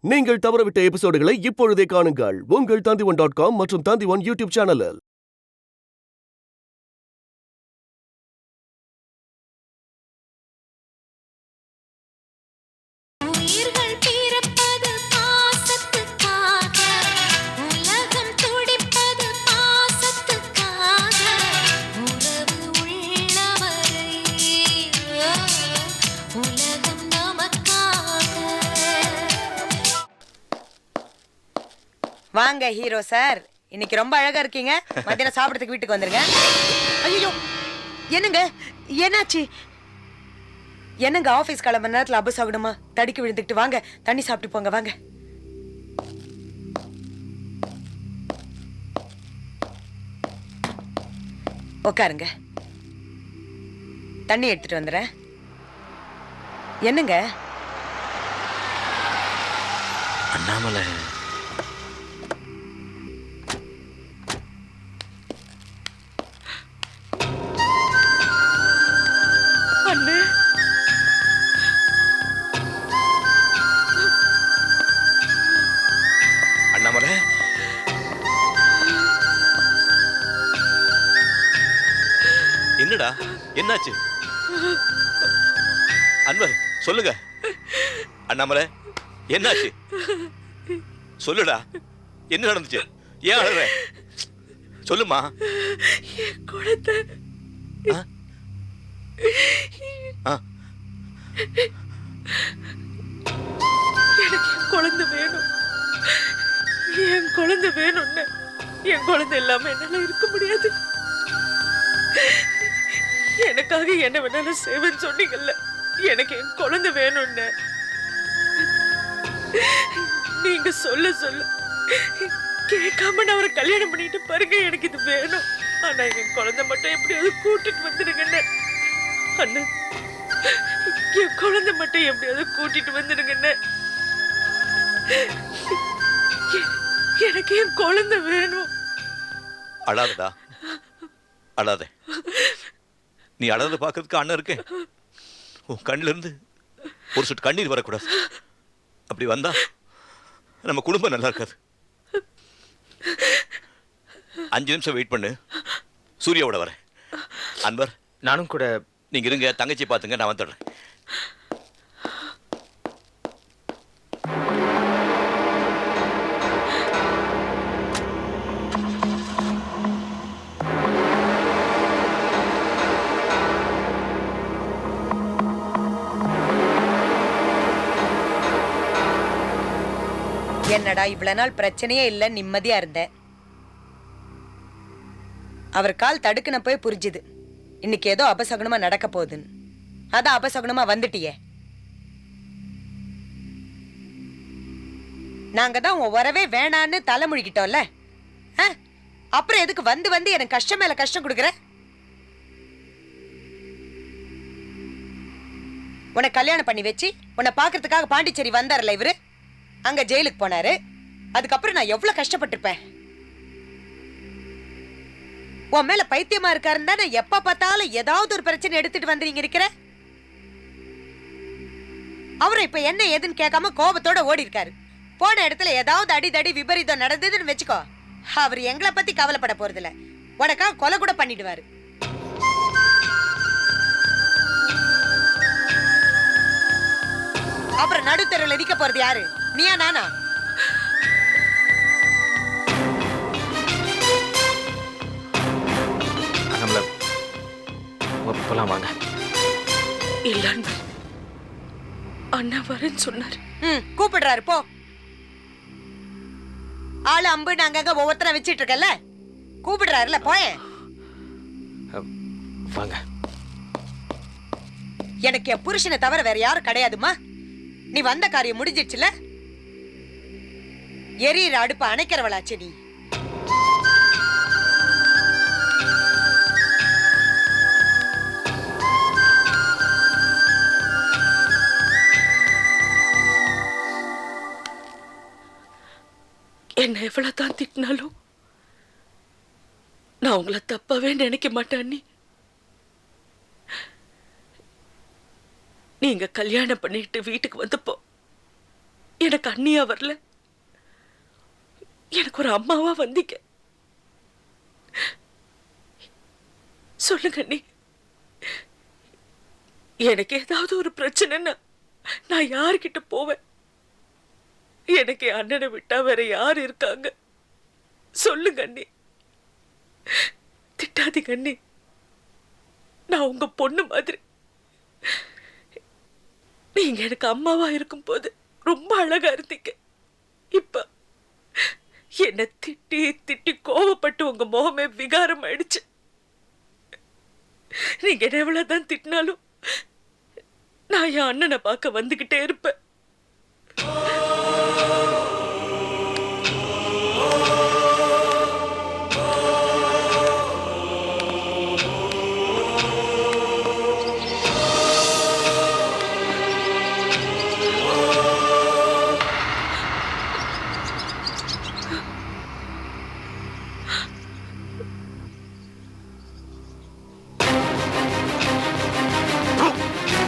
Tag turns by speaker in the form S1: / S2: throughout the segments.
S1: நீங்கள் தவறவிட்ட எபிசோடுகளை இப்பொழுதே காணுங்கள் உங்கள் Tandivan.com மற்றும் Tandivan யூடியூப் சேனலில்.
S2: வாங்க ஹீரோ சார், இன்னைக்கு ரொம்ப அழகா இருக்கீங்க. மத்தியானம் சாப்பிடறதுக்கு வீட்டுக்கு வந்துருங்க. ஐயோ, என்னங்க என்னாச்சு? என்னங்க ஆபீஸ் கிளம்புற நேரத்துல அபசகுனமா தடிக்கு விழுந்துக்கிட்டு வாங்க, தண்ணி சாப்பிட்டு போங்க. வாங்க. உட்காருங்க, தண்ணி எடுத்துட்டு வந்துடுறேன். என்னங்க
S3: அண்ணாமலை அண்ணாமலை என்னடா என்னாச்சு? அன்வர் சொல்லுங்க. அண்ணாமலை என்னாச்சு சொல்லுடா, என்ன நடந்துச்சு? ஏன் அழுற? சொல்லுமா.
S4: குழந்தை எனக்கு என் குழந்தை வேணும், என் குழந்தை வேணும்னு. என் குழந்தை இல்லாம என்னால இருக்க முடியாது. எனக்காக என்ன வேணாலும் செய்வேன்னு சொன்னீங்கல்ல, எனக்கு என் குழந்தை வேணும்னு. நீங்க சொல்ல சொல்ல கேட்காம நான் அவரை கல்யாணம் பண்ணிட்டு பாருங்க. எனக்கு இது வேணும், ஆனா என் குழந்தை மட்டும் எப்படியாவது கூட்டிட்டு வந்துடுங்கன்னு. அண்ணன், என் குழந்தை மட்டும் எப்படியாவது கூட்டிட்டு வந்துடுங்கன்னு. எனக்கு என் குழந்தை வேணும்.
S3: அழாதடா, அழாத. நீ அழாத பார்க்கறதுக்கு அண்ணன் இருக்கேன். உன் கண்ணில இருந்து ஒரு சொட்டு கண்ணீர் வரக்கூடாது. அப்படி வந்தா நம்ம குடும்பம் நல்லா இருக்காது. 5 நிமிஷம் வெயிட் பண்ணு, சூர்யாவோட வரேன். அன்பர்
S5: நானும் கூட.
S3: நீங்க இருங்க, தங்கச்சி பாத்துங்க, நான் வந்துடுறேன்.
S2: என்னடா இவ்வளவு நாள் பிரச்சனையே இல்ல, நிம்மதியா இருந்தேன். அவர் கால் தடுக்குன போய் புரிஞ்சுது இன்னைக்கு ஏதோ அபசகுனமா நடக்க போகுதுன்னு. அதான் அபசகுனமா வந்துட்டியே. நாங்க தான் உன் வரவே வேணான்னு தலைமுழிக்கிட்டோம்ல, அப்புறம் எதுக்கு வந்து வந்து எனக்கு கஷ்டம் மேல கஷ்டம் கொடுக்குற? உன்னை கல்யாணம் பண்ணி வச்சு உன்னை பாக்குறதுக்காக பாண்டிச்சேரி வந்தார்ல இவரு, அங்க ஜெயிலுக்கு போனாரு. அதுக்கப்புறம் நான் எவ்வளவு கஷ்டப்பட்டிருப்பேன். உன் மேல பைத்தியமா இருக்காருன்னு தானே எப்ப பார்த்தாலும் ஏதாவது ஒரு பிரச்சனை எடுத்துட்டு வந்துறீங்க இருக்கிற. அவரை இப்ப என்ன ஏதுன்னு கேட்காம கோபத்தோட ஓடி இருக்காரு. போன இடத்துல ஏதாவது அடிதடி விபரீதம் நடந்ததுன்னு வச்சுக்கோ, அவர் எங்களை பத்தி கவலைப்பட போறதில்ல, உனக்காக கொலை கூட பண்ணிடுவாரு. அப்புறம் நடுத்தருவில் நிக்க போறது யாரு, நீயா நானா?
S5: போலாம் வாங்க.
S4: இல்ல அண்ணா வரேன்னு சொன்னாரு.
S2: கூப்பிடுறாரு, போ. ஆளு அம்பு நாங்க ஒவ்வொருத்தர வச்சிட்டு இருக்கல, கூப்பிடுறாருல, போய.
S5: வாங்க.
S2: எனக்கு என் புருஷனை தவிர வேற யாரும் கிடையாதுமா. நீ வந்த காரியம் முடிஞ்சிடுச்சுல, எரியிற அடுப்ப அணைக்கிறவளாச்சு நீ.
S4: என்ன எவ்வளவுதான் திட்டினாலும் நான் உங்களை தப்பாவே நினைக்க மாட்டேன். நீங்க கல்யாணம் பண்ணிட்டு வீட்டுக்கு வந்தப்போ எனக்கு அண்ணியா வரல, எனக்கு ஒரு அம்மாவா வந்தீங்க. சொல்லுங்க அண்ணி, எனக்கு ஏதாவது ஒரு பிரச்சனைன்னா நான் யார்கிட்ட போவேன்? எனக்கு என் அண்ணனை விட்டா வேற யார் இருக்காங்க? சொல்லுங்க அண்ணி, திட்டாதீங்க அண்ணி. நான் உங்க பொண்ணு மாதிரி. நீங்க எனக்கு அம்மாவா இருக்கும் போது ரொம்ப அழகா இருந்தீங்க. இப்ப என்ன திட்டி திட்டி கோவப்பட்டு உங்க முகமே விகாரம் ஆயிடுச்சு. நீங்க என்ன எவ்வளவுதான் திட்டினாலும் நான் என் அண்ணனை பார்க்க வந்துகிட்டே இருப்பேன்.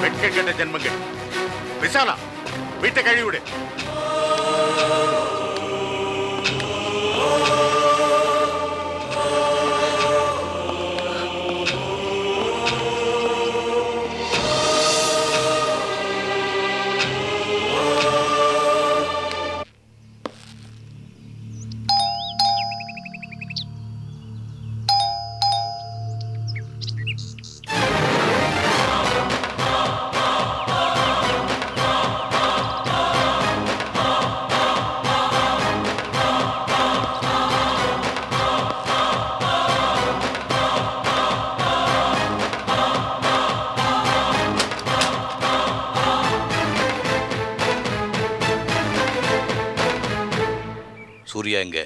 S5: வெட்கக்கெட்ட ஜென்மங்கள். விசாலா, வீட்டை கழுவி விடு.
S3: சூர்யா எங்க?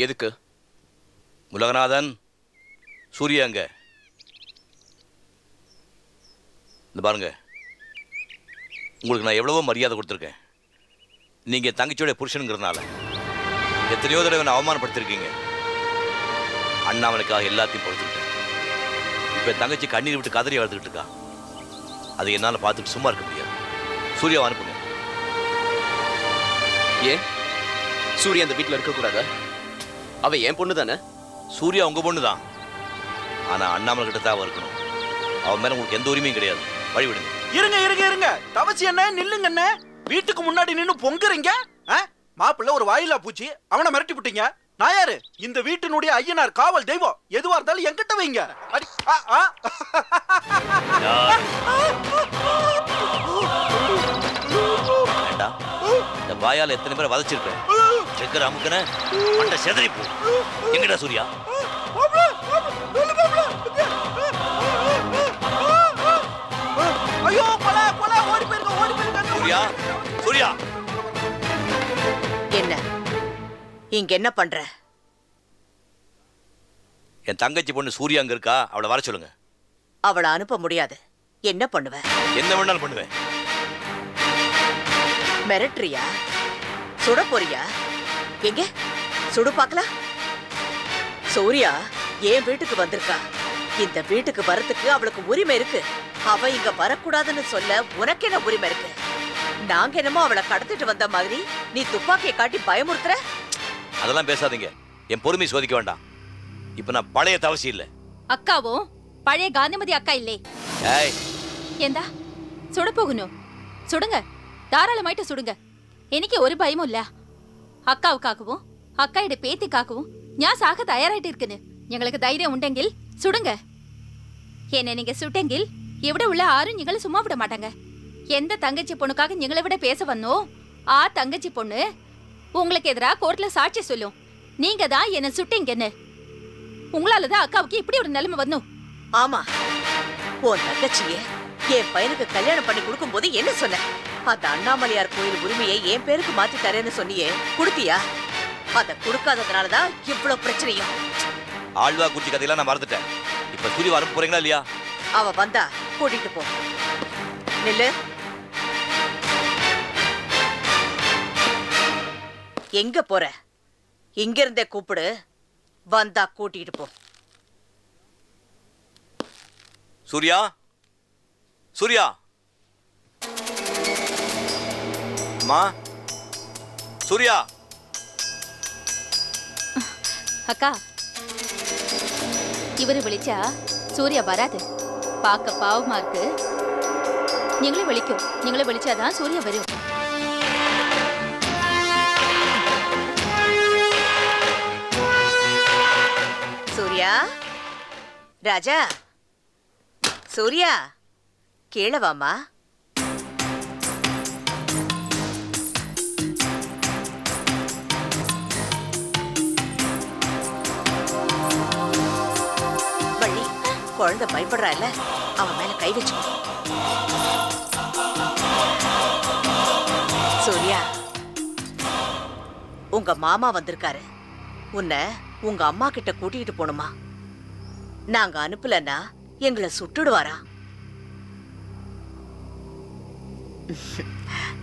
S6: எதுக்கு?
S3: உலகநாதன், சூர்யா எங்க? இந்த பாருங்க, உங்களுக்கு நான் எவ்வளவோ மரியாதை கொடுத்துருக்கேன். நீங்க என் தங்கச்சியோட புருஷனுங்கிறதுனால எத்தனையோ தடவை நான் அவமானப்படுத்திருக்கீங்க. அண்ணாமலைக்காக எல்லாத்தையும் பொறுத்துக்கிட்டேன். இப்ப என் தங்கச்சி கண்ணீர் விட்டு கதறி வளர்த்துக்கிட்டு இருக்கா. அதை என்னால் பார்த்துட்டு சும்மா இருக்க முடியாது. சூர்யாவை அனுப்புங்க.
S6: ஏன் சூர்யா அந்த வீட்டில் இருக்கக்கூடாதா? அவ என் பொண்ணு தானே?
S3: சூர்யா உங்க பொண்ணு தான். ஆனா அண்ணாமலை கிட்ட தான் இருக்கணும். அவன் மேல உங்களுக்கு எந்த உரிமையும் கிடையாது. வழி விடுங்க.
S7: இருங்க இருங்க இருங்க, தவசி என்ன நில்லுங்க என்ன? வீட்டுக்கு முன்னாடி நின்னு பொங்குறீங்க. மாப்பிள்ள ஒரு வாயிலா பூச்சி, அவனை மிரட்டி விட்டீங்க. நான் யாரு? இந்த வீட்டினுடைய ஐயனார், காவல் தெய்வம். எதுவா இருந்தாலும் என்கிட்ட வைங்க. அடி
S3: வேண்டாம், இந்த வாயால எத்தனை பேரை வதச்சிருப்பேன். செக்கர் அமுக்கன மண்ட செதறி போ. எங்கடா சூர்யா?
S7: ஐயோ, கொலை கொலை, ஓடி போயிருங்க ஓடி போயிருங்க.
S3: சூர்யா, சூர்யா.
S2: என்ன இங்க என்ன பண்ற?
S3: என் தங்கச்சி பொண்ணு சூர்யா அங்க இருக்கா, அவளை வர சொல்லுங்க.
S2: அவளை அனுப்ப முடியாது. என்ன பண்ணுவ?
S3: என்ன வேணாலும் பண்ணுவேன்.
S2: மிரட்டுறியா? சுட போறியா? எங்க சுடு பார்க்கலாம். சூர்யா என் வீட்டுக்கு வந்திருக்கா. இந்த வீட்டுக்கு வரதுக்கு அவளுக்கு உரிமை இருக்கு. அவ இங்க வரக்கூடாதுன்னு சொல்ல உனக்கு என்ன உரிமை இருக்கு? நாங்க என்னமோ அவளை கடத்திட்டு வந்த மாதிரி நீ துப்பாக்கியை காட்டி பயமுறுத்துற.
S3: அதெல்லாம் பேசாதீங்க. என் பொறுமை சோதிக்க வேண்டாம். இப்ப நான் பழைய தவசி இல்ல.
S8: அக்காவும் பழைய காந்திமதி அக்கா இல்லே.
S3: ஏய்,
S8: എന്താ സുട പോകുന്നു? സുടുങ്ക, ധാരാളമായിട്ട് സുടുങ്ക. എനിക്ക് ഒരു ഭയവും ഇല്ല. അക്കാവുക്കാക്കവും അക്കായുടെ പേത്തിക്കാക്കവും ഞാൻ സാക തയ്യാറായിട്ട് ഇരിക്കുന്നു. ഞങ്ങൾക്ക് ധൈര്യം ഉണ്ടെങ്കിൽ സുടുങ്ക. എന്നെ நீங்க சுட்டெங்கில் ഇവിടെ உள்ள ആരും നിങ്ങൾ சும்மா விட மாட்டாங்க. எந்த தங்கச்சி பொண்ணுக்காக நீங்கள் ഇവിടെ பேச வந்தோ ஆ தங்கச்சி பொண்ணு உங்களுக்கு எதிரா கோர்ட்ல சாட்சி சொல்லும். நீங்க தான் என்ன சுட்டீங்கன்னு. உங்களால தான் அக்காவுக்கு இப்படி ஒரு நிலைமை வந்தோம்.
S2: ஆமா, உன் தங்கச்சியே என் பையனுக்கு கல்யாணம் பண்ணி கொடுக்கும் போது என்ன சொன்ன? அந்த அண்ணாமலையார் கோயில் உரிமையை என் பேருக்கு மாத்தி தரேன்னு சொன்னியே, கொடுத்தியா? அத கொடுக்காததுனாலதான் இவ்வளவு பிரச்சனையும்.
S3: ஆழ்வா குச்சி கதையெல்லாம் நான் மறந்துட்டேன். இப்ப சூர்யா அனுப்ப போறீங்களா இல்லையா?
S2: அவ வந்தா கூட்டிட்டு போ. நில்லு. எங்க போற? இங்க இருந்தே கூப்பிடு. வந்தா கூட்டிட்டு போ.
S3: சூர்யா, சூர்யா. அம்மா, சூர்யா
S8: அக்கா இவரு விழிச்சா சூர்யா வராது, பார்க்க பாவமா இருக்கு. நீங்களே விழிக்கும், நீங்களே விழிச்சாதான் சூர்யா வரும்.
S2: சூர்யா, ராஜா, சூர்யா, கீழே வாமா. வள்ளி, குழந்தை பயப்படுறாள், அவன் மேல கை வச்சு. சூர்யா, உங்க மாமா வந்திருக்காரு. உன்னை உங்க அம்மா கிட்ட கூட்டிட்டு போணுமா? நாங்க அனுப்பலன்னா எங்களை சுட்டுடுவாரா?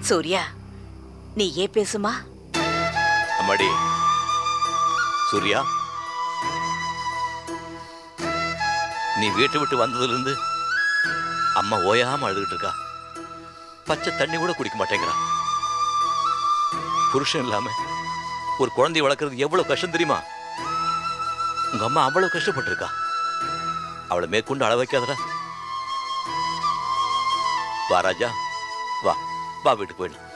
S2: சூர்யா, நீ ஏன் பேசுமா?
S3: அம்மாடி சூர்யா, நீ வீட்டை விட்டு வந்ததுல இருந்து அம்மா ஓயாம அழுதுகிட்டு இருக்கா. பச்சை தண்ணி கூட குடிக்க மாட்டேங்கிறா. புருஷன் இல்லாம ஒரு குழந்தைய வளர்க்கறது எவ்வளவு கஷ்டம் தெரியுமா? உங்க அம்மா அவ்வளவு கஷ்டப்பட்டு இருக்கா. அவளை மேற்கொண்டு அழ வைக்காதடா. வா ராஜா, வா வா, வீட்டுக்கு போயிடலாம்.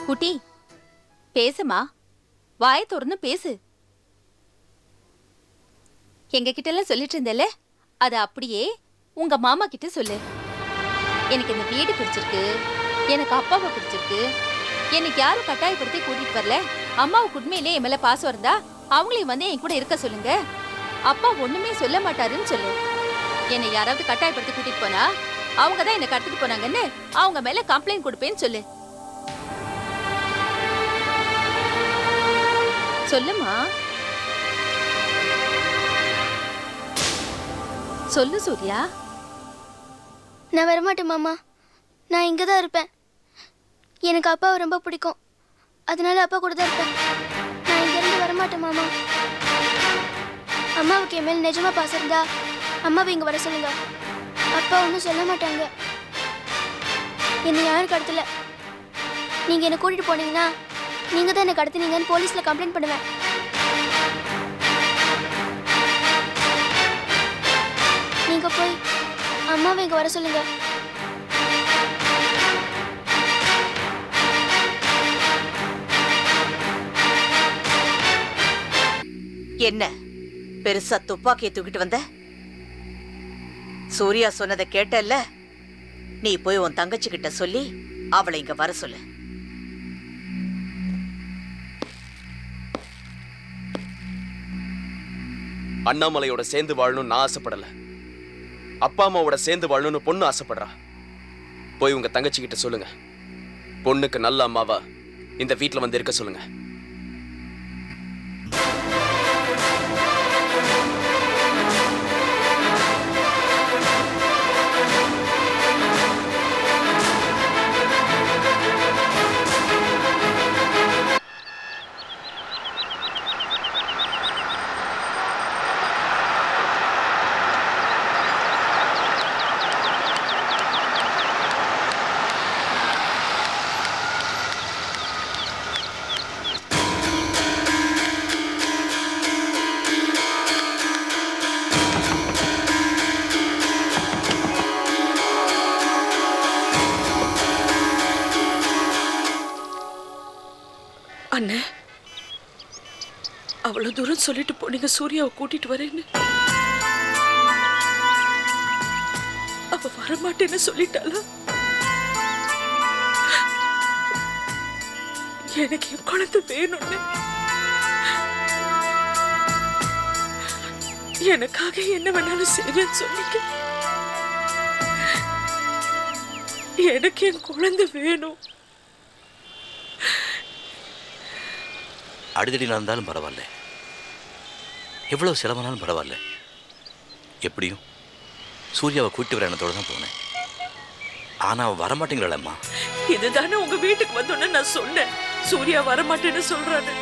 S8: குட்டி பேசுமா, வாயை திறந்து பேசு. எங்க கிட்ட எல்லாம் சொல்லிட்டு இருந்தல, அத அப்படியே உங்க மாமா கிட்ட சொல்லு. எனக்கு இந்த வீடு பிடிச்சிருக்கு, எனக்கு அப்பாவை பிடிச்சிருக்கு, எனக்கு யாரும் கட்டாயப்படுத்தி கூட்டிட்டு வரல. அம்மாவுக்கு உண்மையிலே என் மேல பாசம் இருந்தா அவங்களையும் வந்து என் கூட இருக்க சொல்லுங்க. அப்பா ஒண்ணுமே சொல்ல மாட்டாருன்னு சொல்லு. என்னை யாராவது கட்டாயப்படுத்தி கூட்டிட்டு போனா அவங்க தான் என்னை கடத்திட்டு போனாங்கன்னு அவங்க மேல கம்ப்ளைண்ட் கொடுப்பேன்னு சொல்லு. சொல்லுமா, சொல்லு சூர்யா.
S9: நான் வரமாட்டேன் மாமா, நான் இங்கே தான் இருப்பேன். எனக்கு அப்பாவை ரொம்ப பிடிக்கும், அதனால அப்பா கூட தான் இருப்பேன். நான் இங்கேருந்து வரமாட்டேன் மாமா. அம்மாவுக்கு என் மேல் நிஜமா பாசம் இருந்தா அம்மாவை இங்கே வர சொல்லுங்க. அப்பா ஒன்றும் சொல்ல மாட்டாங்க. என்னை யாரும் கடத்தல. நீங்கள் என்னை கூட்டிகிட்டு போனீங்கன்னா நீங்கள் தான் என்னை கடத்தினீங்கன்னு போலீஸில் கம்ப்ளைண்ட் பண்ணுவேன். நீங்கள் போய் அம்மாவை இங்கே வர சொல்லுங்க.
S2: என்ன பெருசா துப்பாக்கியை தூக்கிட்டு வந்த? சூர்யா சொன்னதை கேட்டல்ல, நீ போய் உன் தங்கச்சி கிட்ட சொல்லி அவளை இங்க வர சொல்லு.
S6: அண்ணாமலையோட சேர்ந்து வாழணும்னு நான் ஆசைப்படல. அப்பா அம்மாவோட சேர்ந்து வாழணும்னு பொண்ணு ஆசைப்படுறா. போய் உங்க தங்கச்சி கிட்ட சொல்லுங்க, பொண்ணுக்கு நல்ல அம்மாவா இந்த வீட்டுல வந்து இருக்க சொல்லுங்க.
S4: அண்ணே, அவ்வளவு தூரம் சொல்லிட்டு போனீங்க சூர்யாவை கூட்டிட்டு வரேன்னு. அவ வரமாட்டேன்னு சொல்லிட்டாளா? எனக்கு என் குழந்தை வேணும்னு. எனக்காக என்ன வேணாலும் செய்வேன்னு சொல்லிக்க. எனக்கு என் குழந்தை வேணும்.
S3: அடிதடி நடந்தாலும் பரவாயில்ல, எவ்வளவு செலவானாலும் பரவாயில்ல, எப்படியும் சூர்யாவை கூட்டி வர எண்ணத்தோடு தான் போனேன். ஆனா அவன் வரமாட்டேங்கிறாளம்மா.
S4: இதுதானே உங்க வீட்டுக்கு வந்தோன்னு நான் சொன்னேன், சூர்யா வரமாட்டேன்னு சொல்றான்னு.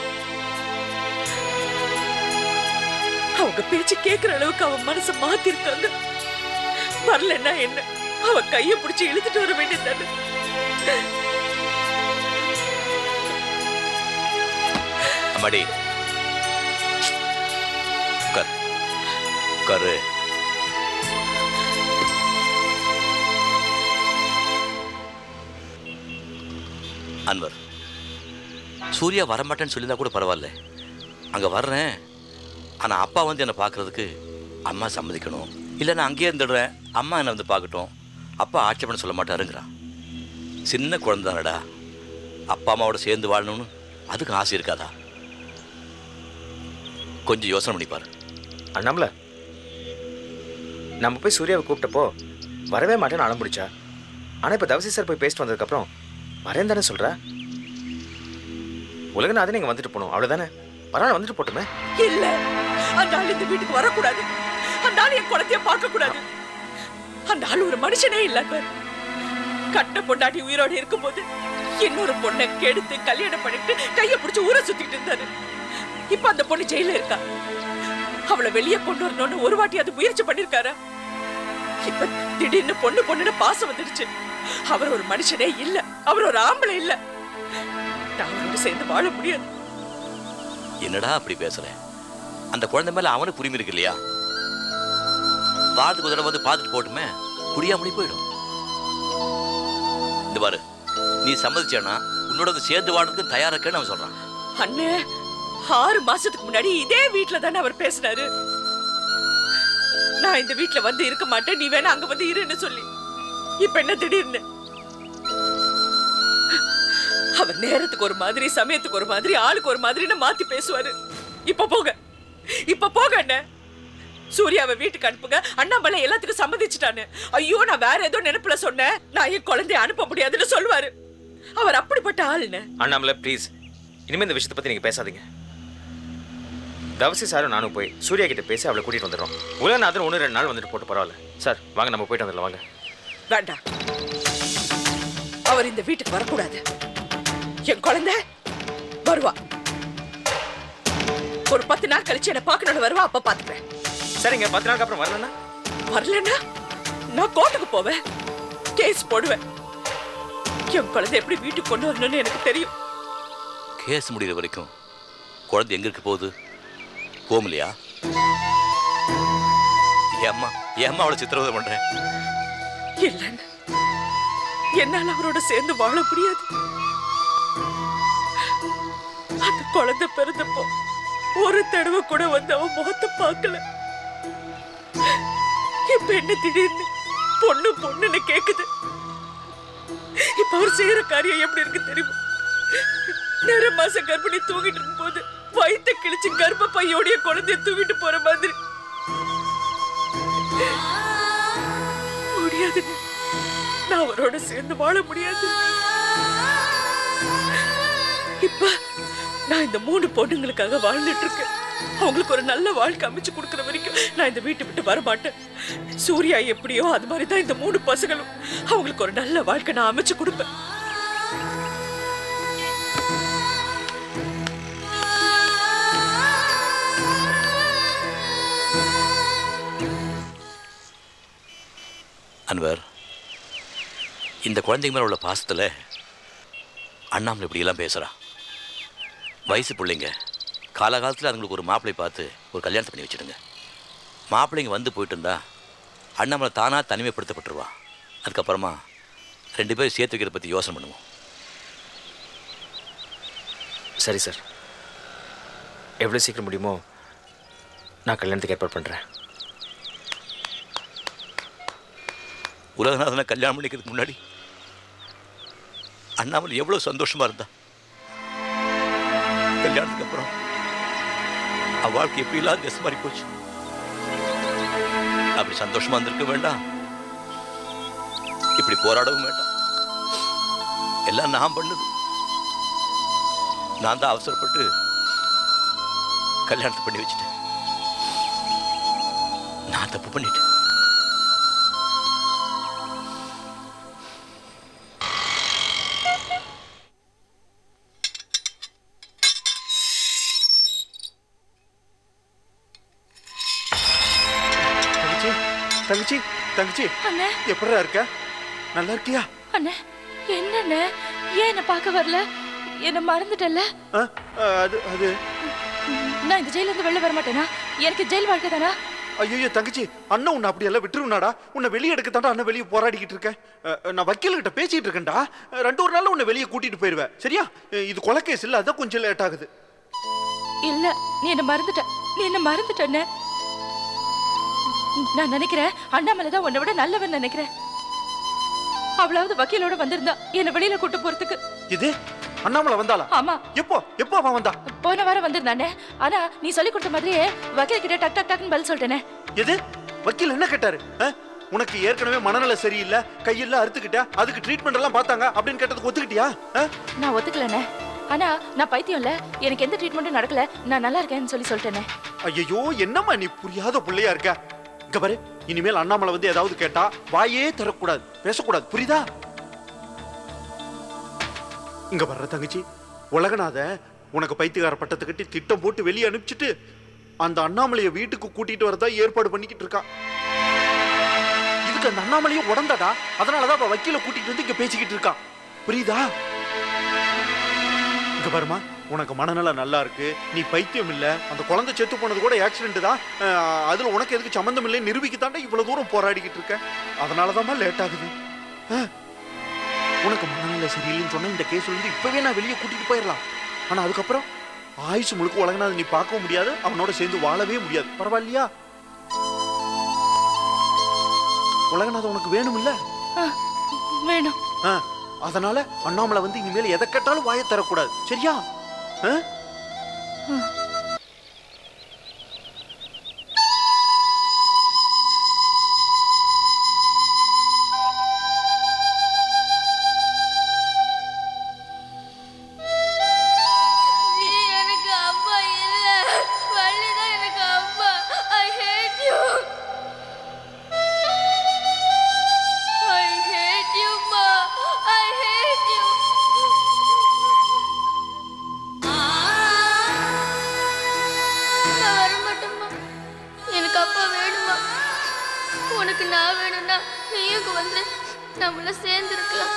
S4: அவங்க பேச்சு கேட்கிற அளவுக்கு அவன் மனசை மாத்திருக்காங்க. வரலன்னா என்ன, அவ கைய பிடிச்சு இழுத்துட்டு வர வேண்டியதானே.
S3: அம்மாடி கரு அன்வர், சூர்யா வரமாட்டேன்னு சொல்லியிருந்தா கூட பரவாயில்ல, அங்கே வர்றேன், ஆனால் அப்பா வந்து என்னை பார்க்கறதுக்கு அம்மா சம்மதிக்கணும், இல்லை நான் அங்கேயே இருந்துடுறேன், அம்மா என்னை வந்து பார்க்கட்டும், அப்பா ஆட்சேபனை சொல்ல மாட்டாருங்கிறான். சின்ன குழந்தை தானடா, அப்பா அம்மாவோட சேர்ந்து வாழணும்னு அதுக்கு ஆசை இருக்காதா? கொஞ்சம் யோசனை பண்ணிப்பாரு.
S10: அண்ணாமல, நம்ம போய் சூர்யாவை கூப்பிட்டப்போ வரவே மாட்டேன்னு அடம் பிடிச்சா. ஆனால் இப்போ தவசி சார் போய் பேசிட்டு வந்ததுக்கப்புறம் வரேன் தானே சொல்கிறா. உலகநாதன் நீங்கள் வந்துட்டு போகணும், அவ்வளோதானே. பரவாயில்ல, வந்துட்டு போட்டுமே.
S4: இல்ல, அந்த ஆள் இந்த வீட்டுக்கு வரக்கூடாது. அந்த ஆள் என் குழந்தைய பார்க்க கூடாது. அந்த ஆள் ஒரு மனுஷனே இல்ல. கட்ட பொண்டாட்டி உயிரோடு இருக்கும்போது இன்னொரு பொண்ணை கெடுத்து கல்யாணம் பண்ணிட்டு கையை பிடிச்சு ஊரை சுத்திட்டு இருந்தாரு. இப்ப அந்த பொண்ணு ஜெயில இருக்கா. அவளை வெளியே கொண்டு வரணும்னு ஒரு வாட்டி அது முயற்சி பண்ணிருக்காரா? இப்ப திடீர்னு பொண்ணுன்னு பாசம் வந்துடுச்சு. அவர் ஒரு மனுஷனே இல்ல, அவர் ஒரு ஆம்பளை இல்ல. நான் அவரோட சேர்ந்து வாழ முடியாது.
S3: என்னடா அப்படி பேசுற? அந்த குழந்தை மேல அவனுக்கு உரிமை இருக்கு இல்லையா? வாரத்துக்கு ஒரு தடவை வந்து பார்த்துட்டு போட்டுமே, புரியாமலே போயிடும். இந்த பாரு, நீ சம்மதிச்சேன்னா உன்னோட வந்து சேர்ந்து வாழ்றதுக்கு தயாரா இருக்கேன்னு அவன் சொல்றான்.
S4: அண்ணே, 6 மாசத்துக்கு முன்னாடி இதே வீட்டுல தானே அவர் பேசினாரு. நான் இந்த வீட்டுல வந்து இருக்க மாட்டேன், நீ வேணா அங்க வந்து இருன்னு சொல்லி. இப்ப என்ன திடீர்னு? அவர் நேரத்துக்கு ஒரு மாதிரி, சமயத்துக்கு ஒரு மாதிரி, ஆளுக்கு ஒரு மாதிரின்னு மாத்தி பேசுவாரு. இப்ப போக அண்ணே. சூர்யாவை வீட்டுக்கு அனுப்புங்க. அண்ணாமலை எல்லாத்துக்கும் சம்மதிச்சுட்டானு. ஐயோ, நான் வேற ஏதோ நினைப்புல சொன்னேன், நான் என் குழந்தைய அனுப்ப முடியாதுன்னு சொல்லுவாரு. அவர் அப்படிப்பட்ட ஆளுன்னு.
S10: அண்ணாமலை ப்ளீஸ், இனிமேல் இந்த விஷயத்தை பற்றி நீங்கள் பேசாதீங்க. தவசி சாரும் நானும் போய் சூர்யா கிட்ட பேசி அவளை கூட்டிகிட்டு வந்துடுறோம். உலகநாதன் 1-2 நாள் வந்துட்டு போட்டு பரவாயில்ல. சார் வாங்க, நம்ம போயிட்டு வந்துடலாம். வாங்க.
S4: வேண்டாம், அவர் இந்த வீட்டுக்கு வரக்கூடாது. என் குழந்தை வருவா. ஒரு 10 நாள் கழிச்சு என்ன பார்க்கணும்னு வருவா, அப்ப பாத்துக்கிறேன்.
S10: சரிங்க, 10 நாளுக்கு அப்புறம்
S4: வரலன்னா நான் கோர்ட்டுக்கு போவேன், கேஸ் போடுவேன். என் குழந்தை எப்படி வீட்டுக்கு கொண்டு வரணும்னு எனக்கு தெரியும்.
S3: கேஸ் முடிகிற வரைக்கும் குழந்தை எங்க இருக்க போகுது? போகலையா? ஏம்மா அவளை சித்திரவதை பண்றேன்?
S4: இல்லன்னு என்னால அவரோட சேர்ந்து வாழ முடியாது. அந்த குழந்தை பிறந்தப்போ ஒரு தடவை கூட வந்து அவன் முகத்தை பார்க்கல. இப்ப என்ன திடீர்னு பொண்ணுன்னு கேக்குது. இப்ப அவர் செய்யற காரியம் எப்படி இருக்கு தெரியுமா? 9 மாசம் கர்ப்பிணி தூங்கிட்டு இருக்கும் போது வயிற்ற கிழிச்சு கர்ப்ப பையோடைய குழந்தைய தூக்கிட்டு போற மாதிரி. முடியாது, நான் அவரோட சேர்ந்து வாழ முடியாது. இப்ப நான் இந்த 3 பொண்ணுங்களுக்காக வாழ்ந்துட்டு இருக்கேன். அவங்களுக்கு ஒரு நல்ல வாழ்க்கை அமைச்சு கொடுக்கற வரைக்கும் நான் இந்த வீட்டை விட்டு வர மாட்டேன். சூர்யா எப்படியோ அது மாதிரி தான் இந்த 3 பசங்களும். அவங்களுக்கு ஒரு நல்ல வாழ்க்கை நான் அமைச்சு கொடுப்பேன்.
S3: அன்வர், இந்த குழந்தைங்க மேல உள்ள பாசத்துல அண்ணாமலை இப்படியெல்லாம் பேசுறான். வயசு பிள்ளைங்க, காலகாலத்தில் அதுங்களுக்கு ஒரு மாப்பிள்ளை பார்த்து ஒரு கல்யாணத்தை பண்ணி வச்சுடுங்க. மாப்பிள்ளைங்க வந்து போயிட்டு இருந்தா அண்ணாமலை தானாக தனிமைப்படுத்தப்பட்டுருவான். அதுக்கப்புறமா 2 பேரும் சேர்த்து வைக்கிறத பற்றி யோசனை பண்ணுவோம்.
S10: சரி சார், எவ்வளோ சீக்கிரம் முடியுமோ நான் கல்யாணத்துக்கு ஏற்பாடு பண்ணுறேன்.
S3: உலகநாதனை கல்யாணம் பண்ணிக்கிறதுக்கு முன்னாடி அண்ணாமலை எவ்வளோ சந்தோஷமா இருந்தா, கல்யாணத்துக்கு அப்புறம் அவ வாழ்க்கை எப்படி இல்லாத திசை மாறி போச்சு. அப்படி சந்தோஷமா இருந்திருக்க வேண்டாம், இப்படி போராடவும் வேண்டாம். எல்லாம் நான் பண்ணது. நான் தான் அவசரப்பட்டு கல்யாணத்தை பண்ணி வச்சுட்டேன். நான் தப்பு பண்ணிட்டேன்.
S5: தங்கச்சி எப்படிடா இருக்க?
S7: நல்லா இருக்கியா?
S4: அண்ணே என்னண்ணே ஏன் என்ன பார்க்க வரல? என்ன மறந்துட்டல்ல?
S7: அது அது
S4: நான் இந்த ஜெயில இருந்து வெளில வர மாட்டேனா? எனக்கு ஜெயில் வாழ்க்கை தானா?
S7: ஐயோ தங்கச்சி, அண்ணன் உன்னை அப்படியெல்லாம் விட்டுருவனாடா? உன்னை வெளியே எடுக்கத்தாண்டா அண்ணன் வெளியே போராடிக்கிட்டு இருக்கேன். நான் வக்கீல்கிட்ட பேசிட்டு இருக்கேன்டா. 2 நாள்ல உன்னை வெளியே கூட்டிட்டு போயிருவேன். சரியா? இது கொலை கேஸ் இல்ல, அதான் கொஞ்சம் லேட் ஆகுது.
S4: இல்ல நீ என்ன மறந்துட்டண்ணே. நான் நினைக்கிறேன் அண்ணாமலை தான் உன்னை விட நல்லவன் நினைக்கிறேன். அவளாவது வக்கீலோட வந்திருந்தா என்ன வெளியில கூட்டு போறதுக்கு.
S7: இது அண்ணாமலை வந்தாளா?
S4: ஆமா.
S7: எப்போ அவன் வந்தா?
S4: போன வாரம் வந்திருந்தானே. ஆனா நீ சொல்லி கொடுத்த மாதிரியே வக்கீல் கிட்ட டக் டக் டக்னு பதில் சொல்லிட்டேனே.
S7: எது? வக்கீல் என்ன கேட்டாரு? உனக்கு ஏற்கனவே மனநல சரியில்லை, கையெல்லாம் அறுத்துக்கிட்ட, அதுக்கு ட்ரீட்மெண்ட் எல்லாம் பார்த்தாங்க அப்படின்னு கேட்டதுக்கு ஒத்துக்கிட்டியா?
S4: நான் ஒத்துக்கலண்ணே. ஆனா நான் பைத்தியம் இல்ல, எனக்கு எந்த ட்ரீட்மெண்ட்டும் நடக்கல, நான் நல்லா இருக்கேன்னு சொல்லிட்டேனே.
S7: ஐயோ என்னம்மா நீ புரியாத பிள்ளையா இருக்க. இங்க பாரு, இனிமேல் அண்ணாமலை வந்து ஏதாவது கேட்டா வாயே தரக்கூடாது, பேசக்கூடாது, புரியுதா? இங்க வர்ற தங்கச்சி, உலகநாத உனக்கு பைத்தியக்கார பட்டத்தை கட்டி திட்டம் போட்டு வெளியே அனுப்பிச்சிட்டு அந்த அண்ணாமலைய வீட்டுக்கு கூட்டிட்டு வரதா ஏற்பாடு பண்ணிக்கிட்டு இருக்கான். இதுக்கு அந்த அண்ணாமலையும் உடந்தாடா. அதனாலதான் அவ வக்கீல கூட்டிட்டு வந்து இங்க பேசிக்கிட்டு இருக்கான், புரியுதா? இங்க பாருமா, உனக்கு மனநலம் நல்லா இருக்கு, நீ பைத்தியம் இல்ல, அந்த குழந்தை செத்து போனது கூட ஆக்சிடென்ட் தான், அதுல உனக்கு எதுக்கு சம்பந்தம் இல்லை நிரூபிக்கத்தாண்டா இவ்வளவு தூரம் போராடிக்கிட்டு இருக்க. அதனாலதான் லேட் ஆகுது. உனக்கு மனநல சரியில்லைன்னு சொன்னா இந்த கேஸ் வந்து இப்பவே நான் வெளியே கூட்டிட்டு போயிடலாம். ஆனா அதுக்கப்புறம் ஆயுசு முழுக்க உலகநாத நீ பார்க்கவும் முடியாது, அவனோட சேர்ந்து வாழவே முடியாது. பரவாயில்லையா? உலகநாத உனக்கு வேணும் இல்ல?
S4: வேணும்.
S7: அதனால அண்ணாமலை வந்து இனிமேல் எதை கேட்டாலும் வாயை தரக்கூடாது, சரியா?
S9: உனக்கு நான் வேணும்னா நீயும் வந்து நம்மள சேர்ந்து இருக்கலாம்.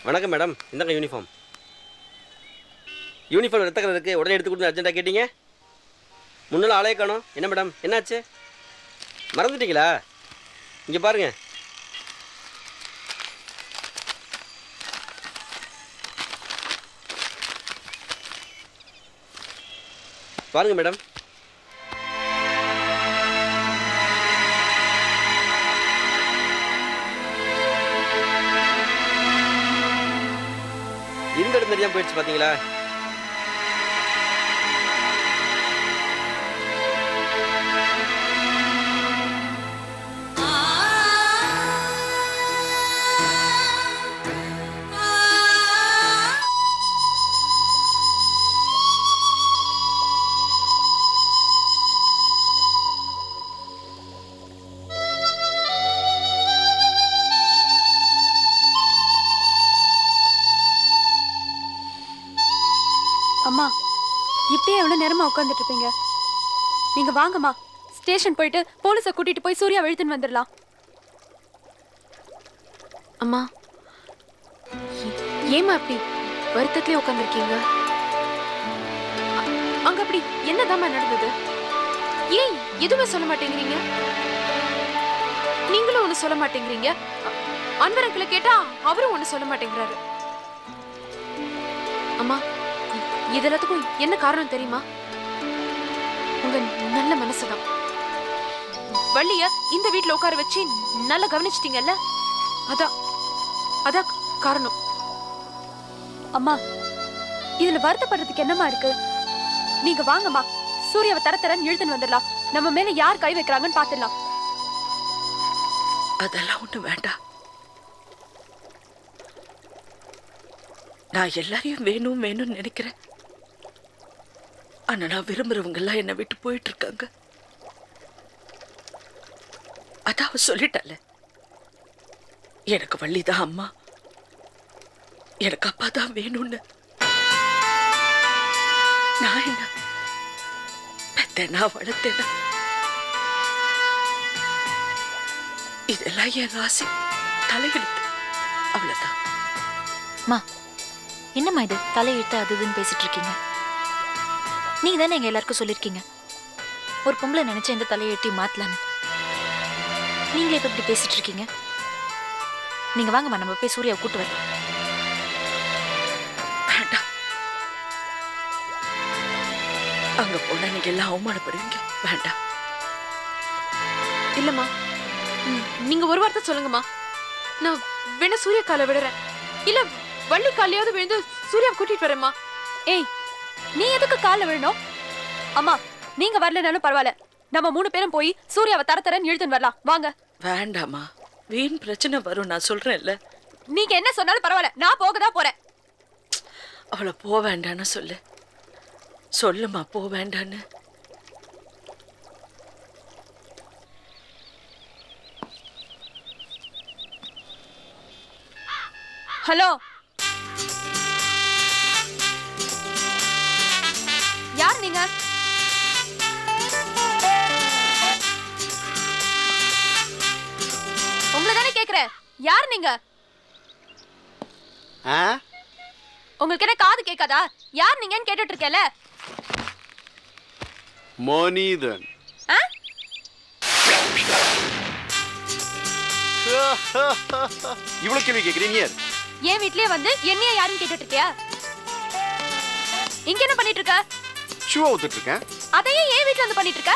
S11: வணக்கம் மேடம், இந்தாங்க யூனிஃபார்ம். யூனிஃபார்ம் ரத்த கலர் இருக்குது, உடனே எடுத்து கொடுத்து அர்ஜென்ட்டாக கேட்டீங்க. முன்னால் ஆளையே காணோம். என்ன மேடம், என்னாச்சு? மறந்துட்டீங்களா? இங்கே பாருங்க. பாருங்க மேடம். இருந்த இடம் தெரியாம போயிடுச்சு பாத்தீங்களா?
S12: அம்மா, இப்படியே எவ்வளவு நேரமா உட்காந்துட்டு இருப்பீங்க? நீங்க வாங்கம்மா, ஸ்டேஷன் போயிட்டு போலீஸை கூட்டிட்டு போய் சூர்யா இழுத்துன்னு வந்துடலாம். அம்மா, ஏமா அப்படி வருத்தத்திலே உட்காந்துருக்கீங்க? அங்க அப்படி என்னதாம்மா நடந்தது? ஏன் எதுவுமே சொல்ல மாட்டேங்கிறீங்க? நீங்களும் ஒண்ணு சொல்ல மாட்டேங்கிறீங்க. அன்பரங்களை கேட்டா அவரும் ஒண்ணு சொல்ல மாட்டேங்கிறாரு. அம்மா, இதெல்லாத்துக்கும் என்ன காரணம் தெரியுமா? உங்க நல்ல மனசுதான். வள்ளிய இந்த வீட்டுல உட்கார வச்சு நல்லா கவனிச்சிட்டீங்கல்ல, அதான் காரணம். அம்மா, இதுல வருத்தப்படுறதுக்கு என்னமா இருக்கு? நீங்க வாங்கம்மா, சூர்யாவை தரன்னு இழுத்துன்னு வந்துடலாம். நம்ம மேல யார் கை வைக்கிறாங்கன்னு பாத்துடலாம்.
S2: அதெல்லாம் ஒண்ணு வேண்டாம்.
S4: நான் எல்லாரையும் வேணும் வேணும்னு நினைக்கிறேன். ஆனா நான் விரும்புறவங்க எல்லாம் என்னை விட்டு போயிட்டு இருக்காங்க. அதான் அவ சொல்லிட்டால, எனக்கு வள்ளிதான் அம்மா, எனக்கு அப்பா தான் வேணும்னு. நான் என்ன பெத்தேனா வளர்த்தேனா? இதெல்லாம் என் ராசி தலையெழுத்து, அவ்வளவுதான்.
S13: மா, என்னம்மா இது தலையெழுத்து அது இதுன்னு பேசிட்டு இருக்கீங்க? நீங்க தானே எங்க எல்லாருக்கும் சொல்லிருக்கீங்க ஒரு பொம்பளை நினைச்ச இந்த தலையெழுத்தையும் மாத்தலான்னு. நீங்களே இப்ப இப்படி பேசிட்டு இருக்கீங்க. நீங்க வாங்கம்மா, நம்ம போய் சூர்யாவை கூட்டு வரலாம்.
S4: வேண்டாம், அங்க போனா நீங்க எல்லாம் அவமானப்படுவீங்க. வேண்டாம்.
S12: இல்லம்மா, நீங்க ஒரு வார்த்தை சொல்லுங்கம்மா. நான் வேணா சூர்யா காலை விடுறேன், இல்ல வள்ளி காலையாவது விழுந்து சூர்யாவை கூட்டிட்டு வரேம்மா. ஏய், நீ எதுக்கு காலை விழணும்? அம்மா, நீங்க வரலனாலும் பரவாயில்ல, நம்ம 3 பேரும் போய் சூர்யாவை தரன்னு இழுத்துன்னு வரலாம். வாங்க.
S4: வேண்டாமா, வீண் பிரச்சனை வரும். நான் சொல்றேன்ல.
S12: நீங்க என்ன சொன்னாலும் பரவாயில்ல, நான் போகதான் போறேன்.
S4: அவளை போக வேண்டான்னு சொல்லு. சொல்லுமா, போக வேண்டான்னு.
S12: ஹலோ, யார் நீங்க? உங்களை தானே கேக்குறேன், யார் நீங்க? உங்களுக்கு என்ன காது கேட்காதா? யார் நீங்கன்னு கேட்டுட்டு இருக்கேல.
S5: மோனிதன். இவ்வளவு கேள்வி கேக்குறீங்க?
S12: என் வீட்லயே வந்து என்னைய யாருன்னு கேட்டுட்டு இருக்கியா? இங்க என்ன பண்ணிட்டு இருக்க?
S5: ஷூ ஊத்திட்டு இருக்கேன்.
S12: அதையே என் வீட்ல வந்து பண்ணிட்டு இருக்க?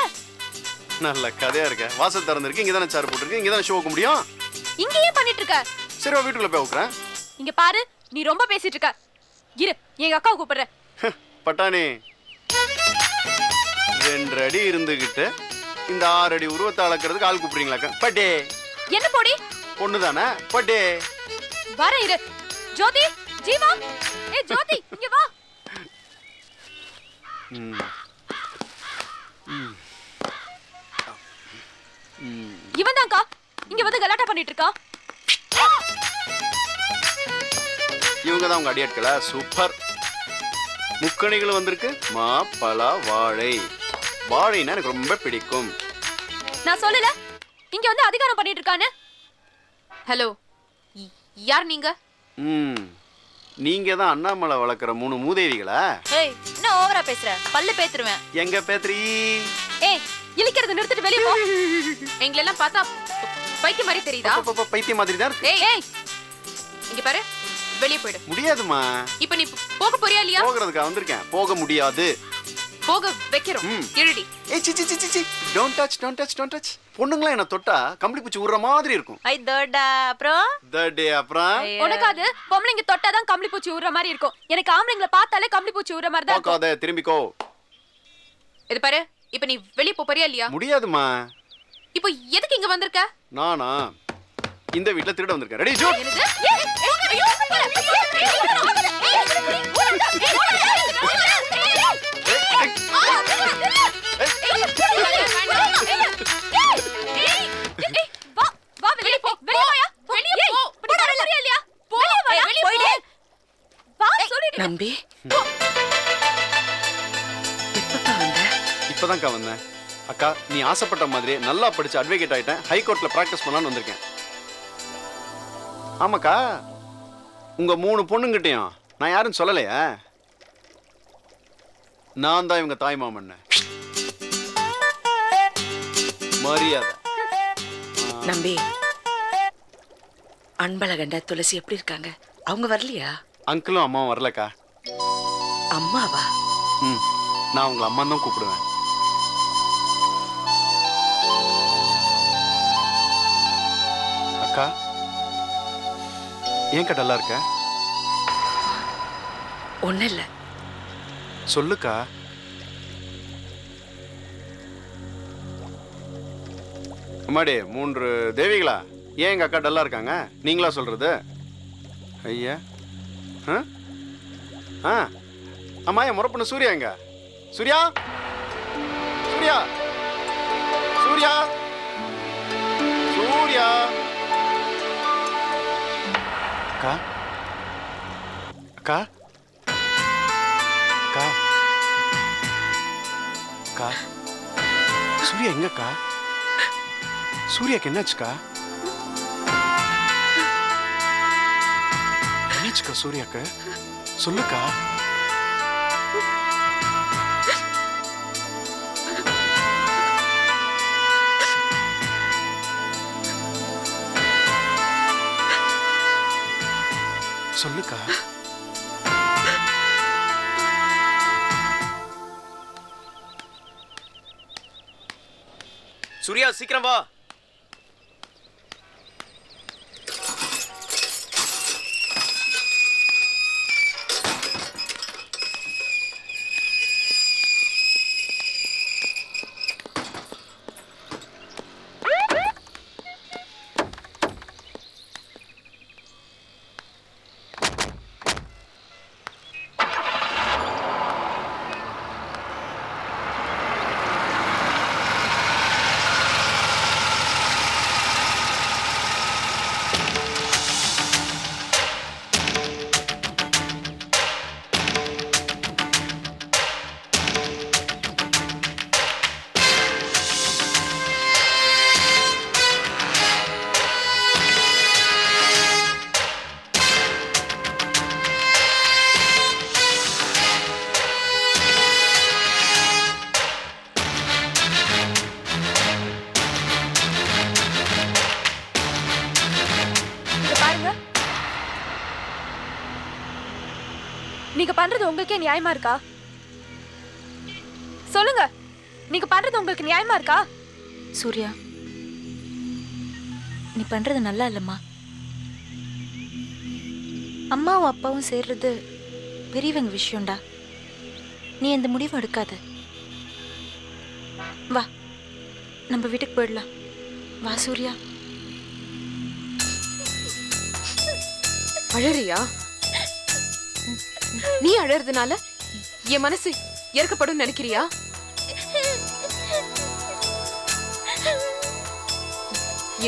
S5: நல்ல கதையா இருக்க. வாசல் திறந்திருக்கு, இங்க தானே சேர் போட்டுருக்கு, இங்க தானே ஷோ வைக்க முடியும்.
S12: இங்க ஏன் பண்ணிட்டு இருக்க?
S5: சரி, வீட்டுக்குள்ள போய் உட்காரேன்.
S12: இங்க பாரு, நீ ரொம்ப பேசிட்டு இருக்க. இரு, எங்க அக்காவை கூப்பிடுறேன்.
S5: பட்டாணி, 2 அடி இருந்துகிட்டு இந்த 6 அடி உருவத்தை அளக்கிறதுக்கு ஆள் கூப்பிடுறீங்களா? பட்டே
S12: என்ன போடி?
S5: பொண்ணுதானே? பட்டே
S12: வர இரு. ஜோதி, ஜீவா, ஏய் ஜோதி, இங்க வா. இவன் தான்க்கா இங்க வந்து கலாட்டா பண்ணிட்டு இருக்கா.
S5: இவங்க தான் உங்க அடியாட்களா? சூப்பர். முக்கணிகள் வந்திருக்கு. மா, பலா, வாழை. வாழைனா எனக்கு ரொம்ப பிடிக்கும்.
S12: நான் சொல்லல இங்க வந்து அதிகாரம் பண்ணிட்டு இருக்கானு. ஹலோ, யார் நீங்க?
S5: நீங்க தான் அண்ணாமலை வளர்க்குற 3 மூதேவிகளா?
S13: ஏய், என்ன ஓவரா பேசுற? பல்லு பேத்துருவேன்.
S5: எங்க பேத்ரி?
S12: ஏய், இலிக்கிறது நிறுத்திட்டு வெளிய போ. எங்களை எல்லாம் பார்த்தா பைத்தியம் மாதிரி தெரியுதா?
S5: பைத்தியம் மாதிரி தான் இருக்கு.
S12: ஏய் ஏய், இங்க பாரு, வெளிய போய்டு.
S5: முடியாதுமா.
S12: இப்போ நீ போக போறியா இல்லையா?
S5: போகிறதுக்கு வந்திருக்கேன். போக முடியாது.
S12: போக வைக்கிறோம். இருடி.
S5: ஏய் சி சி சி சி, don't touch, don't touch, don't touch. பொண்ணுங்களா என்ன தொட்டா கம்பளி பூச்சி ஊற மாதிரி இருக்கும்.
S13: ஐ தோடா. அப்புறம்
S5: தடே அப்புறம்
S12: உனக்கு அது பொம்பளைங்க தொட்டாதான் கம்பளி பூச்சி ஊற மாதிரி இருக்கும். எனக்கு ஆம்பளைங்களை பார்த்தாலே கம்பளி பூச்சி ஊற மாதிரி தான் இருக்கும்.
S5: பார்க்காத, திரும்பிக்கோ.
S12: இது பாரு, இப்போ நீ வெளிய போறியா இல்லையா?
S5: முடியாதுமா.
S12: இப்போ எதுக்கு இங்க வந்திருக்க?
S5: நானா இந்த வீட்ல திருட வந்திருக்கேன். ரெடி ஜூட்.
S12: என்னது? ஐயோ,
S4: நம்பி,
S5: இப்பதான்க்கா வந்தேன். அக்கா, நீ ஆசைப்பட்ட மாதிரி நல்லா படிச்சு அட்வொகேட் ஆயிட்டேன். ஹைகோர்ட்ல பிராக்டிஸ் பண்ணலான்னு வந்திருக்கேன். ஆமாக்கா, உங்க 3 பொண்ணுங்கிட்டையும் நான் யாரும் சொல்லலையா? நான் தான் இவங்க தாய் மாமன். மரியாதை.
S4: நம்பி, அன்பழகண்ட துளசி எப்படி இருக்காங்க? அவங்க வரலையா?
S5: அங்கிளும் அம்மாவும் வரலக்கா.
S4: அம்மாவா?
S5: நான் உங்களை அம்மா தான் கூப்பிடுவேன். அக்கா, ஏன் கடலா இருக்க?
S4: ஒன்னும் இல்ல.
S5: சொல்லுக்கா. அம்மாடி, 3 தேவிகளா? ஏன் எங்க அக்கா டல்லா இருக்காங்க? நீங்களா சொல்றது? ஐயா, ஆ அம்மா என் முறை பொண்ணு சூர்யா எங்க? சூர்யா சூர்யா சூர்யா சூர்யா அக்கா அக்கா அக்கா அக்கா சூர்யா எங்கக்கா? சூர்யாக்கு என்னாச்சுக்கா? என்னாச்சுக்கா சூர்யாக்கு? சொல்லுக்கா. சொல்லுக்கா.
S6: சூர்யா சீக்கிரம் வா.
S12: நீங்க பண்றது உங்களுக்கே நியாயமா இருக்கா? சொல்லுங்க, நீங்க பண்றது உங்களுக்கு நியாயமா இருக்கா?
S13: சூர்யா, நீ பண்றது நல்லா இல்லம்மா. அம்மாவும் அப்பாவும் சேர்றது பெரியவங்க விஷயம்டா. நீ இந்த முடிவு எடுக்காத. வா, நம்ம வீட்டுக்கு போயிடலாம். வா சூர்யா.
S12: அழறியா? நீ அழறதுனால என் மனசு இறக்கப்படும் நினைக்கிறியா?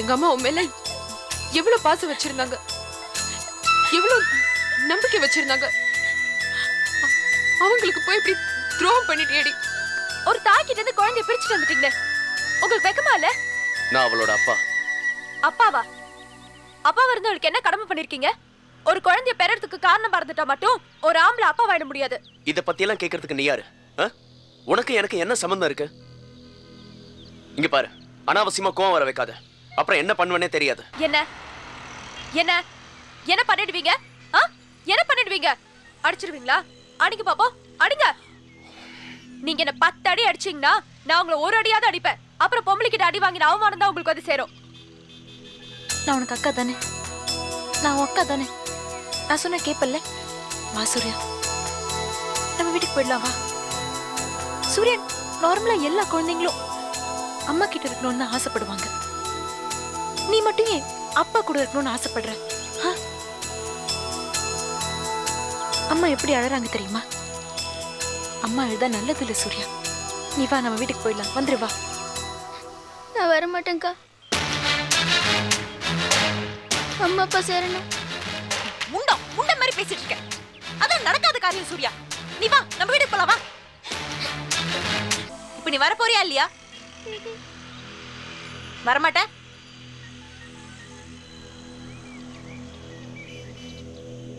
S12: எங்க அம்மா உன் மேல எவ்வளவு பாசம் வச்சிருந்தாங்க, எவ்வளவு நம்பிக்கை வச்சிருந்தாங்க. அவங்களுக்கு போய் இப்படி துரோகம் பண்ணிட்டேடி. ஒரு தாக்கிட்ட இருந்து குழந்தைய பிரிச்சுட்டு வந்துட்டீங்க. உங்களுக்கு வெக்கமா இல்ல?
S6: நான் அவளோட அப்பா.
S12: அப்பாவா? அப்பாவா இருந்து அவளுக்கு என்ன கடமை பண்ணிருக்கீங்க? ஒரு குழந்தைய பெறறதுக்கு காரணம் மறந்துட்டா மட்டும் ஒரு ஆம்பளை அப்பா வாட முடியாது.
S6: இத பத்தி எல்லாம் கேக்குறதுக்கு நீ யாரு? உனக்கு எனக்கு என்ன சம்பந்தம் இருக்கு? இங்க பாரு, அனாவசியமா கோவம் வர வைக்காத. அப்புறம் என்ன பண்ணுவனே தெரியாது.
S12: என்ன என்ன என்ன பண்ணிடுவீங்க? என்ன பண்ணிடுவீங்க? அடிச்சிருவீங்களா? அடிங்க பாப்போம், அடிங்க. நீங்க என்ன 10 அடி அடிச்சீங்கன்னா நான் உங்களை ஒரு அடியாவது அடிப்பேன். அப்புறம் பொம்பளை கிட்ட அடி வாங்கின அவமானம் தான் உங்களுக்கு வந்து சேரும்.
S13: நான் உனக்கு அக்கா தானே, நான் அக்கா தானே. நான் சொன்ன கேப்பல்ல. வா சூர்யா, நம்ம வீட்டுக்கு போயிடலாம். வா சூரியன். நார்மலா எல்லா குழந்தைங்களும் அம்மா கிட்ட இருக்கணும்னு ஆசைப்படுவாங்க. நீ மட்டும் ஏன் அப்பா கூட இருக்கணும்னு ஆசைப்படுற? அம்மா எப்படி அழறாங்க தெரியுமா? அம்மா அழுதா நல்லது இல்ல சூர்யா. நீ வா, நம்ம வீட்டுக்கு போயிடலாம். வந்துரு வா.
S9: நான் வர மாட்டேங்க்கா. அம்மா அப்பா சேரணும்.
S12: முண்ட மாதிரி பேசிட்டு இருக்க. அதான் நடக்காத காரியம் சூர்யா. நீ வா, நம்ம வீட்டுக்கு போலாம். வா. இப்ப நீ வர போறியா இல்லையா? வரமாட்ட?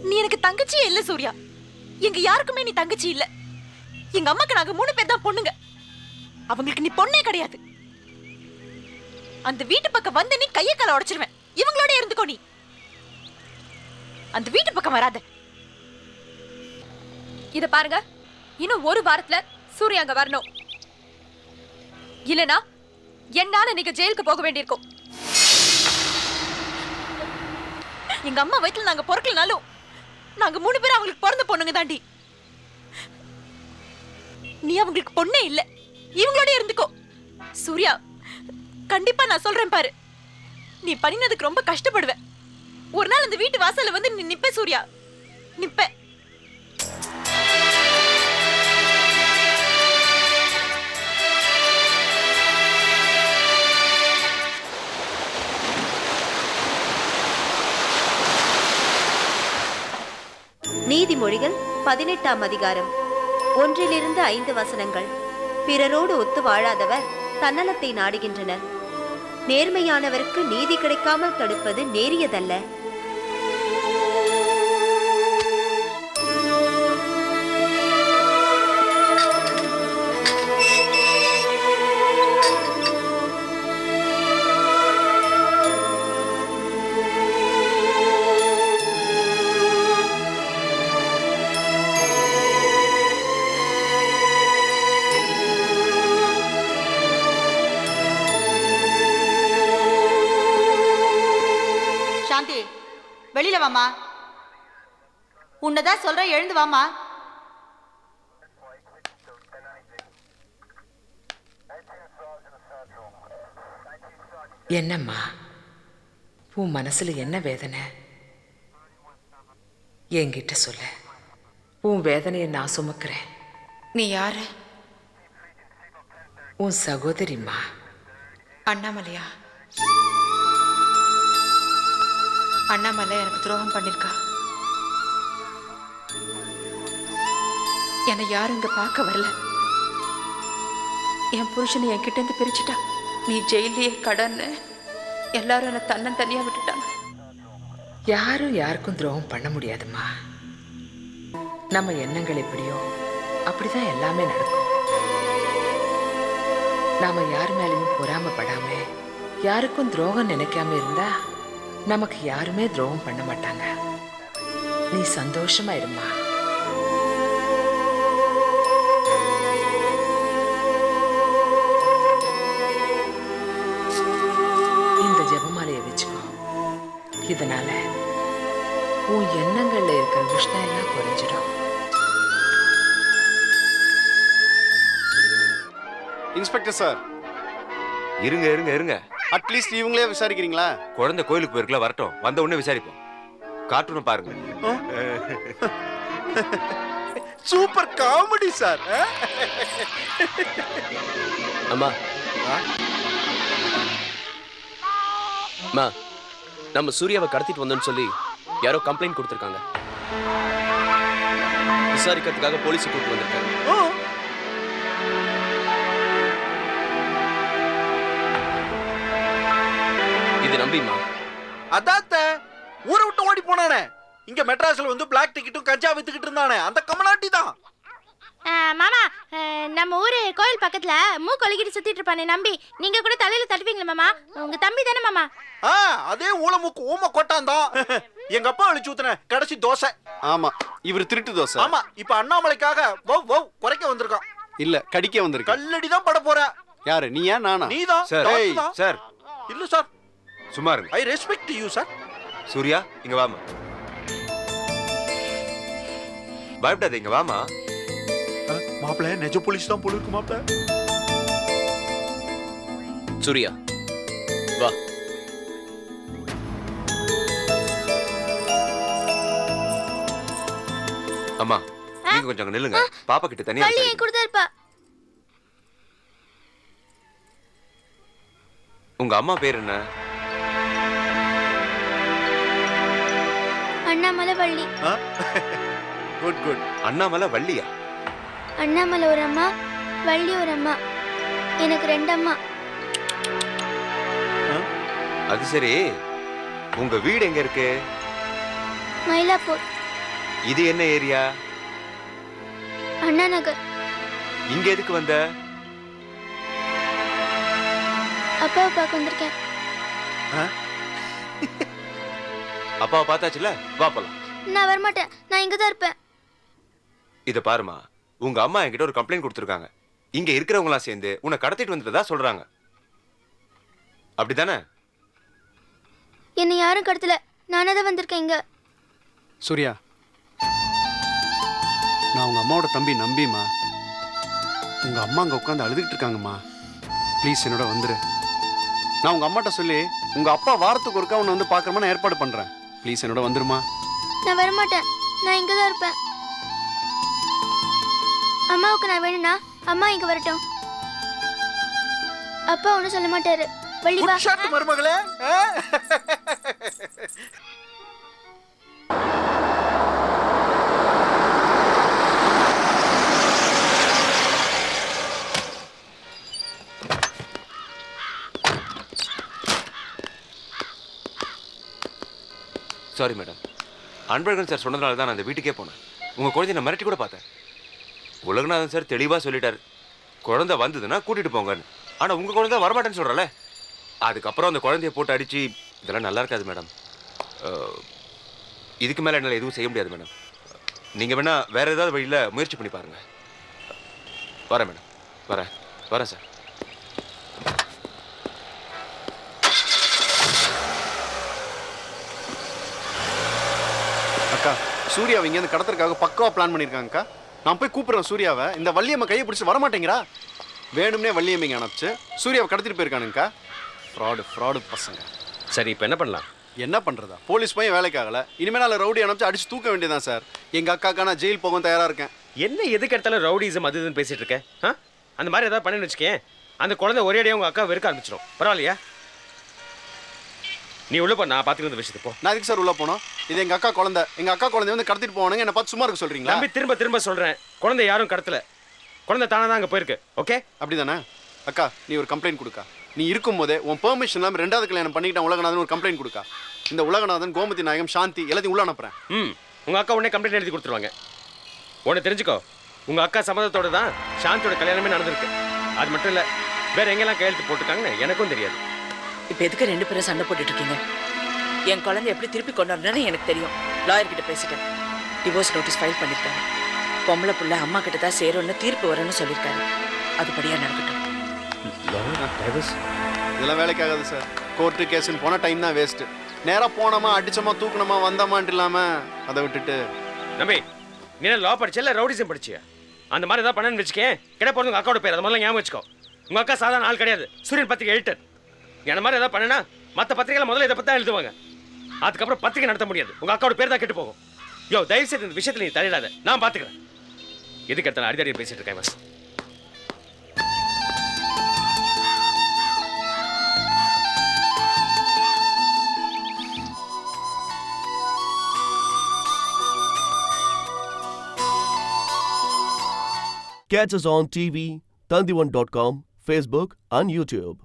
S12: நீ எனக்கு தங்கச்சியே இல்ல சூர்யா. எங்க யாருக்குமே நீ தங்கச்சி இல்ல. எங்க அம்மாக்கு நாங்க 3 பேர் தான் பொண்ணுங்க. அவங்களுக்கு நீ பொண்ணே கிடையாது. அந்த வீட்டு பக்கம் வந்து நீ கைய கால உடைச்சிருவேன். இவங்களோட இருந்துக்கோ. நீ அந்த வீட்டு பக்கம் வராத. இத பாருங்க, இன்னும் ஒரு வாரத்துல சூர்யா அங்க வரணும். இல்லனா என்னால நீங்க ஜெயிலுக்கு போக வேண்டியிருக்கும். எங்க அம்மா வயித்துல நாங்க பொறுக்கலனாலும் நாங்க 3 பேரும் அவங்களுக்கு பிறந்த பொண்ணுங்க தாண்டி. நீ அவங்களுக்கு பொண்ணே இல்ல. இவங்களோட இருந்துக்கோ. சூர்யா, கண்டிப்பா நான் சொல்றேன் பாரு, நீ பண்ணினதுக்கு ரொம்ப கஷ்டப்படுவ. ஒரு நாள் அந்த வீட்டு வாசல்ல வந்து நீ நிப்ப சூர்யா, நிப்ப.
S14: நீதிமொழிகள் 18ஆம் அதிகாரம் 1-5 வசனங்கள். பிறரோடு ஒத்து வாழாதவர் தன்னலத்தை நாடுகின்றனர். நேர்மையானவருக்கு நீதி கிடைக்காமல் தடுப்பது நேரியதல்ல.
S15: சாந்தி, வெளியில வாமா. உன்னதான் சொல்ற, எழுந்து வாமா.
S2: என்னம்மா, உன் மனசுல என்ன வேதனை? என்கிட்ட சொல்ல. உன் வேதனையை நான் சுமக்கிறேன். நீ யாரு? உன் சகோதரிம்மா.
S15: அண்ணாமலையா? அண்ணாமலை எனக்கு துரோகம் பண்ணிருக்கா. என்னை யாரும் இங்க பார்க்க வரல. என் புருஷனை என்கிட்ட இருந்து பிரிச்சுட்டா. நீ ஜெயிலே கடன்னு எல்லாரும் என்னை தன்னந்தனியா விட்டுட்டாங்க.
S2: யாரும் யாருக்கும் துரோகம் பண்ண முடியாதும்மா. நம்ம எண்ணங்கள் எப்படியோ அப்படிதான் எல்லாமே நடக்கும். நாம யார் மேலேயும் பொறாமப்படாம யாருக்கும் துரோகம் நினைக்காம இருந்தா நமக்கு யாருமே துரோகம் பண்ண மாட்டாங்க. நீ சந்தோஷமா இருமா. இந்த ஜெபமாலையை வச்சுக்கோ. இதனால உன் எண்ணங்கள்ல இருக்கிற உஷ்ணம் எல்லாம் குறைஞ்சிடும்.
S5: இன்ஸ்பெக்டர் சார்,
S16: இருங்க இருங்க இருங்க.
S5: அட்லீஸ்ட் இவங்களே விசாரிக்கிறீங்களா?
S16: குழந்தை கோயிலுக்கு போயிருக்கல, வரட்டும். வந்த உடனே விசாரிப்போம். கார்ட்டூனை பாருங்க.
S7: Super comedy sir.
S6: அம்மா அம்மா, நம்ம சூர்யாவை கடத்திட்டு வந்தோம்னு சொல்லி யாரோ கம்ப்ளைண்ட் கொடுத்துருக்காங்க. விசாரிக்கிறதுக்காக போலீஸ் கூப்பிட்டு வந்திருக்காங்க. இது நம்பிமா?
S7: அதாத்த ஊரை விட்டு ஓடி போனானே. இங்க மெட்ராஸ்ல வந்து பிளாக் டிக்கெட்டும் கஞ்சா வித்துக்கிட்டு இருந்தானே, அந்த கமலாட்டி தான்.
S9: மாமா, நம்ம ஊரு கோயில் பக்கத்துல மூக்கொலிக்கிட்டு சுத்திட்டு இருப்பானே நம்பி, நீங்க கூட தலையில தட்டுவீங்களா மாமா? உங்க தம்பி தானே மாமா?
S7: அதே ஊளமுக்கு ஊம கொட்டான் தான். எங்க அப்பா அழிச்சு ஊத்துன கடைசி தோசை.
S5: ஆமா, இவர் திருட்டு தோசை.
S7: ஆமா, இப்ப அண்ணாமலைக்காக குறைக்க வந்திருக்கான்.
S5: இல்ல, கடிக்க வந்திருக்க.
S7: கல்லடி தான் பட போற.
S5: யாரு, நீயா நானா?
S7: நீதான்.
S16: சார்
S7: இல்ல சார்,
S16: சும்மா இருங்க.
S7: I respect you sir.
S16: Surya, இங்க வாமா. பயப்படாத, இங்க வாமா.
S7: மாப்பிள்ள நெஜ போலீஸ் தான் போல இருக்கு மாப்பிள்ள.
S6: சூர்யா வா.
S16: அம்மா, நீங்க கொஞ்சம் அங்க நில்லுங்க. பாப்பா கிட்ட தனியா
S9: இருப்பா.
S16: உங்க அம்மா பேர் என்ன?
S9: அண்ணாமலை வள்ளி.
S16: Good good. அண்ணாமலை வள்ளியா?
S9: அண்ணாமலை ஒரு அம்மா, வள்ளி ஒரு அம்மா. எனக்கு 2 அம்மா.
S16: அது சரி, உங்க வீடு எங்க இருக்கு?
S9: மயிலாப்பூர்.
S16: இது என்ன ஏரியா?
S9: அண்ணா நகர்.
S16: இங்க எதுக்கு வந்த?
S9: அப்பாவை பார்க்க வந்திருக்கேன்.
S16: அப்பாவை பார்த்தாச்சுல, வா போலாம்.
S9: நான் வரமாட்டேன், நான் இங்க தான் இருப்பேன்.
S16: இத பாருமா, உங்க அம்மா என்கிட்ட ஒரு கம்ப்ளைண்ட் கொடுத்துருக்காங்க. இங்க இருக்கிறவங்களாம் சேர்ந்து உன்னை கடத்திட்டு வந்துட்டதா சொல்றாங்க. அப்படிதானே?
S9: என்னை யாரும் கடத்தல, நானே தான் வந்திருக்கேன் இங்க.
S5: சூர்யா, நான் உங்க அம்மாவோட தம்பி நம்பிமா. உங்க அம்மா அங்க உட்காந்து அழுதுகிட்டு இருக்காங்கம்மா. ப்ளீஸ் என்னோட வந்துரு. நான் உங்க அம்மாட்ட சொல்லி உங்க அப்பா வாரத்துக்கு ஒருக்கா உன்னை வந்து பார்க்குற மாதிரி நான் ஏற்பாடு பண்றேன். ப்ளீஸ் என்னோட வந்துருமா.
S9: நான் வரமாட்டேன், நான் இங்க தான் இருப்பேன். அம்மாவுக்கு நான் வேணும்னா அம்மா இங்க வரட்டும். அப்பா ஒன்றும் சொல்ல மாட்டாரு. வள்ளி வா.
S7: மருமகளே.
S16: Sorry madam. அன்பழகன் சார் சொன்னதுனால தான் நான் அந்த வீட்டுக்கே போனேன். உங்கள் குழந்தைய நான் மிரட்டி கூட பார்த்தேன். உலகநாதன் சார் தெளிவாக சொல்லிட்டார், குழந்தை வந்ததுன்னா கூட்டிகிட்டு போங்கன்னு. ஆனால் உங்கள் குழந்தை வரமாட்டேன்னு சொல்கிறல, அதுக்கப்புறம் அந்த குழந்தைய போட்டு அடித்து இதெல்லாம் நல்லா இருக்காது மேடம். இதுக்கு மேலே என்னால் எதுவும் செய்ய முடியாது மேடம். நீங்கள் வேணால் வேறு ஏதாவது வழியில் முயற்சி பண்ணி பாருங்கள். வரேன் மேடம், வரேன் சார்.
S5: அக்கா, சூர்யாவை இங்கேருந்து கடத்துறதுக்காக பக்காவாக பிளான் பண்ணியிருக்காங்கக்கா. நான் போய் கூப்பிட்றேன் சூர்யாவை. இந்த வள்ளியம்மா கையை பிடிச்சி வரமாட்டேங்கிறா. வேணும்னே வள்ளியம்மைங்க அனுப்பிச்சு சூர்யாவை கடத்திட்டு போயிருக்கானுங்கக்கா. ஃப்ராடு பசங்க.
S11: சரி, இப்போ என்ன பண்ணலாம்?
S5: என்ன பண்ணுறதா? போலீஸ் பையன் வேலைக்காகல. இனிமேல் நான் ரவுடி அனுப்பிச்சு அடிச்சு தூக்க வேண்டியதான் சார். எங்கள் அக்காக்கா நான் ஜெயில் போகவும் தயாராக இருக்கேன்.
S11: என்ன எதுக்கு எடுத்தாலும் ரவுடிசம் அது இதுன்னு பேசிட்டு இருக்கேன்? அந்த மாதிரி ஏதாவது பண்ணி வச்சுக்கேன், அந்த குழந்தை ஒரே அடியாக உங்கள் அக்கா வெறுக்க ஆரம்பிச்சிடும். பரவாயில்லையா? நீ உள்ள போ, நான் பார்த்துக்கிற விஷயத்தை போ.
S5: நான் எதுக்கு சார் உள்ள போனோம்? இது எங்கள் அக்கா குழந்தை. எங்கள் அக்கா குழந்தை வந்து கடத்திட்டு போவானுங்க. என்னை பார்த்து சும்மா இருக்க சொல்கிறீங்களா?
S11: நம்பி திரும்ப சொல்கிறேன், குழந்தை யாரும் கடத்தல. குழந்தை தானே தான் அங்கே போயிருக்கு. ஓகே,
S5: அப்படி தானே? அக்கா, நீ ஒரு கம்ப்ளைண்ட் கொடுக்கா. நீ இருக்கும்போதே உன் பெர்மிஷன் இல்லாமல் 2வது கல்யாணம் பண்ணிக்கிட்டான் உலகநாதன் ஒரு கம்ப்ளைண்ட் கொடுக்கா. இந்த உலகநாதன், கோமதி நாயகம், சாந்தி எல்லாத்தையும் உள்ள அனுப்புறேன்.
S11: உங்கள் அக்கா உடனே கம்ப்ளைண்ட் எழுதி கொடுத்துருவாங்க. உடனே தெரிஞ்சுக்கோ, உங்கள் அக்கா சம்மதத்தோட தான் சாந்தியோட கல்யாணமே நடந்திருக்கு. அது மட்டும் இல்லை, வேற எங்கெல்லாம் கையெழுத்து போட்டிருக்காங்கன்னு எனக்கும் தெரியாது.
S4: இப்போ எதுக்கு 2 பேரும் சண்டை போட்டுட்டு இருக்கீங்க? என் குழந்தை எப்படி திருப்பி கொண்டு வரணும்னு எனக்கு தெரியும். லாயர் கிட்ட பேசிட்டேன். டிவோர்ஸ் நோட்டீஸ் ஃபைல் பண்ணியிருக்காங்க. பொம்பளை புள்ள அம்மா கிட்ட தான் சேரும்னு தீர்ப்பு வரும்னு சொல்லியிருக்காரு. அதுபடியா நடக்கட்டும்.
S5: இதெல்லாம் வேலைக்காகாது சார். கோர்ட்டு கேஸுன்னு போனால் டைம் தான் வேஸ்ட்டு. நேராக போனோமா, அடிச்சோமா, தூக்கணுமா, வந்தோமான்ட்டு இல்லாமல் அதை விட்டுட்டு.
S11: நம்பி, நீ என்ன லா படிச்ச இல்லை ரவுடிசம் படிச்சியா? அந்த மாதிரி ஏதாவது பண்ணணும்னு வச்சுக்கேன், கிட்ட போகிறது உங்கள் அக்காவோட பேர். அது மாதிரிலாம் ஞாபகம் வச்சுக்கோ. உங்கள் அக்கா சாதாரண ஆள் கிடையாது, சூரியன் பத்திரிகை எடிட்டர். நீ அந்த மாதிரி ஏதாவது பண்ணனா மற்ற பத்திரிகையில் முதல்ல இதை பற்றி தான் எழுதுவாங்க. அதுக்கப்புறம் பத்திரிகை நடத்த முடியாது. உங்கள் அக்காவோட பேர் தான் கெட்டு போகும். யோ, தயவுசெய்து இந்த விஷயத்தில் நீ தலையிடாத, நான் பார்த்துக்கிறேன். எதுக்கு எடுத்தாலும் அடிதடி பேசிட்டு இருக்கேன் bus.
S1: Catch us on TV, Tandivan.com, Facebook and YouTube.